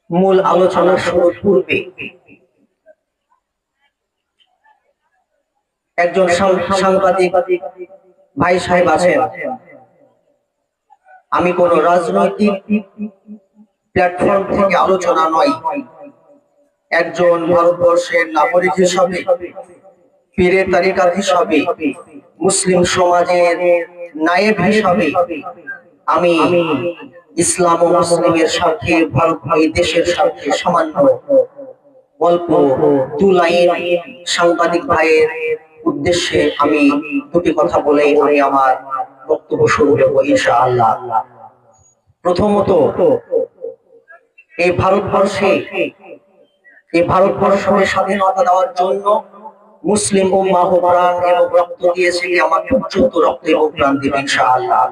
মূল আলোচনা শুরুর পূর্বে একজন সাংবাদিক ভাই সাহেব আছেন। আমি কোন রাজনৈতিক প্ল্যাটফর্ম থেকে আলোচনা নয়, একজন ভারতবর্ষের নাগরিক হিসাবে, পীরের তারিকাত হিসাবে, মুসলিম সমাজের নায়েব হিসাবে আমি ইসলাম ও মুসলিমের সাথে ভারত দেশের সাথে সামান্য অল্প দু লাইন সাংবাদিক ভাইয়ের উদ্দেশ্যে আমি দুটি কথা বলে আমি আমার বক্তব্য শুরু করব ইনশাআল্লাহ। প্রথমত, এই ভারতবর্ষকে স্বাধীনতা দেওয়ার জন্য মুসলিম উম্মাহ প্রাণ এবং রক্ত দিয়েছে, আমার পর্যন্ত রক্ত এবং প্রাণ দিবে ইনশাআল্লাহ।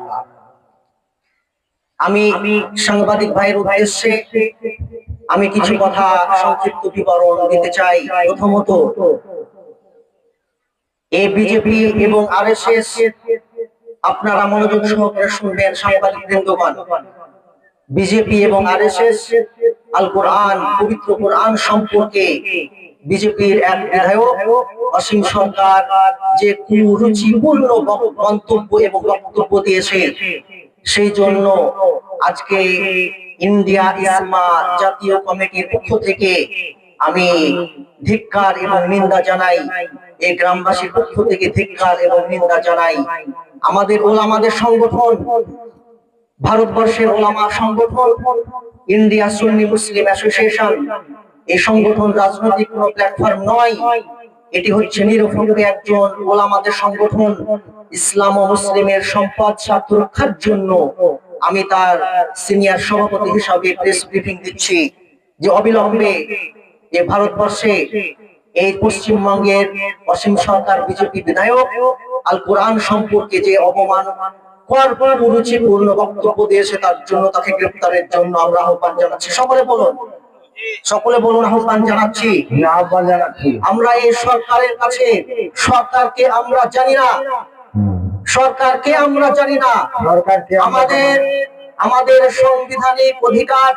আমি সাংবাদিক ভাইয়ের উদ্দেশ্যে আমি কিছু কথা সংক্ষিপ্ত বিবরণ দিতে চাই। প্রথমত, এই বিজেপি এবং আরএসএস, আপনারা মনোযোগ সহকারে শুনবেন সাংবাদিক বৃন্দগণ। বিজেপি এবং আরএসএস আল কোরআন, পবিত্র কোরআন সম্পর্কে বিজেপির এক বিধায়ক অসীম সরকার যে কুরুচিপূর্ণ মন্তব্য এবং বক্তব্য দিয়েছে, সেই জন্য আজকে ইন্ডিয়া ইসমা জাতীয় কমিটির পক্ষ থেকে আমি ধিক্কার এবং নিন্দা জানাই। এই গ্রামবাসীর পক্ষ থেকে ধিক্কার এবং নিন্দা জানাই। আমাদের ওলামাদের সংগঠন, ভারতবর্ষের ওলামা সংগঠন ইন্ডিয়া সুন্নি মুসলিম অ্যাসোসিয়েশন, এই সংগঠন রাজনৈতিক কোনো প্ল্যাটফর্ম নয়, এটি হচ্ছে নিরপেক্ষ একজন ওলামাদের সংগঠন। ইসলাম ও মুসলিমের সম্পদ স্বার্থ রক্ষার জন্য আমি তার সিনিয়র সভাপতি হিসাবে প্রেস ব্রিফিং দিচ্ছি যে অবিলম্বে যে ভারতবর্ষে এই পশ্চিমবঙ্গের অসীম সরকার বিজেপি বিধায়ক আল কোরআন সম্পর্কে যে অপমান কুরুচিপূর্ণ বক্তব্য দিয়েছে, তার জন্য তাকে গ্রেফতারের জন্য আমরা আহ্বান জানাচ্ছি। সকলে বলুন আহ্বান জানাচ্ছি। আমরা এই সরকারের কাছে, সরকারকে আমরা জানি না, আমাদের সাংবিধানিক অধিকার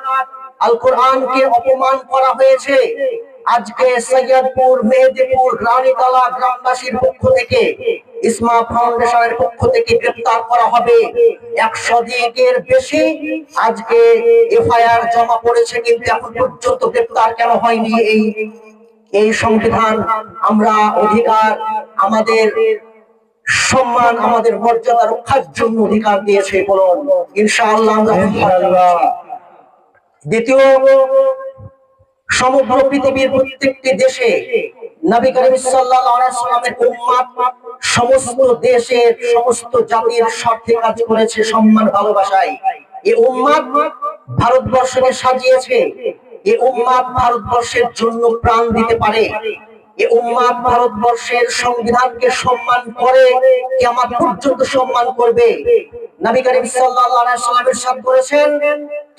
আল কোরআনকে অপমান করা হয়েছে। আজকে সৈয়দপুর, মেহেদীপুর, রানীতলা গ্রামবাসীর পক্ষ থেকে, ইসমা ফাউন্ডেশনের পক্ষ থেকে গ্রেফতার করা হবে 100 বেশি। আজকে এফআইআর জমা পড়েছে, কিন্তু এখন পর্যন্ত গ্রেফতার কেন হয়নি? এই সংবিধান আমরা অধিকার, আমাদের সম্মান, আমাদের মর্যাদা রক্ষার জন্য অধিকার দিয়েছে। বলুন ইনশাআল্লাহ। দ্বিতীয়, সমগ্র পৃথিবীর প্রত্যেকটি দেশে নবী করিম সাল্লাল্লাহু আলাইহি ওয়াসাল্লামের উম্মত সমস্ত দেশের সমস্ত জাতির স্বার্থে কাজ করেছে, সম্মান ভালোবাসায়। এই উম্মত ভারতবর্ষকে সাজিয়েছে, এই উম্মত ভারতবর্ষের জন্য প্রাণ দিতে পারে। এই উম্মত ভারতবর্ষের সংবিধানকে সম্মান করে, কিয়ামত পর্যন্ত সম্মান করবে। নবী করিম সাল্লাল্লাহু আলাইহি ওয়াসাল্লাম ইরশাদ করেছেন,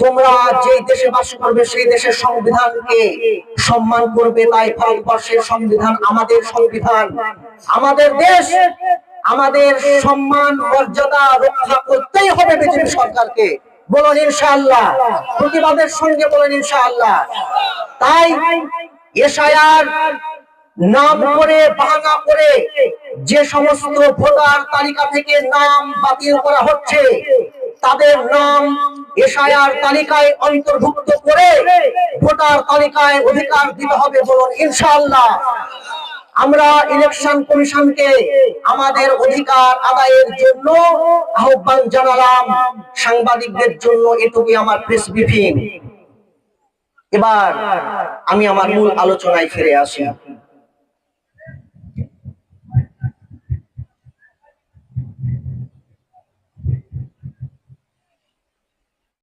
তোমরা যে দেশে বাস করবে সেই দেশের সংবিধানকে সম্মান করবে। তাই ভারতবর্ষের সংবিধান আমাদের সংবিধান, আমাদের দেশ, আমাদের সম্মান মর্যাদা রক্ষা করতেই হবে বিজেপি সরকারকে। বলুন ইনশাআল্লাহ। প্রতিবাদের সঙ্গে বলেন ইনশাআল্লাহ। তাই এসআইআর নাম করে, বাহানা করে যে সমস্ত ভোটার তালিকা থেকে নাম বাতিল করা হচ্ছে, তাদের নাম এসআইআর তালিকায় অন্তর্ভুক্ত করে ভোটার তালিকায় অধিকার দিতে হবে। বলুন ইনশাআল্লাহ। আমরা ইলেকশন কমিশনকে আমাদের অধিকার আদায়ের জন্য আহ্বান জানালাম। সাংবাদিকদের জন্য এটুকুই আমার প্রেস ব্রিফিং। এবার আমি আমার মূল আলোচনায় ফিরে আসি।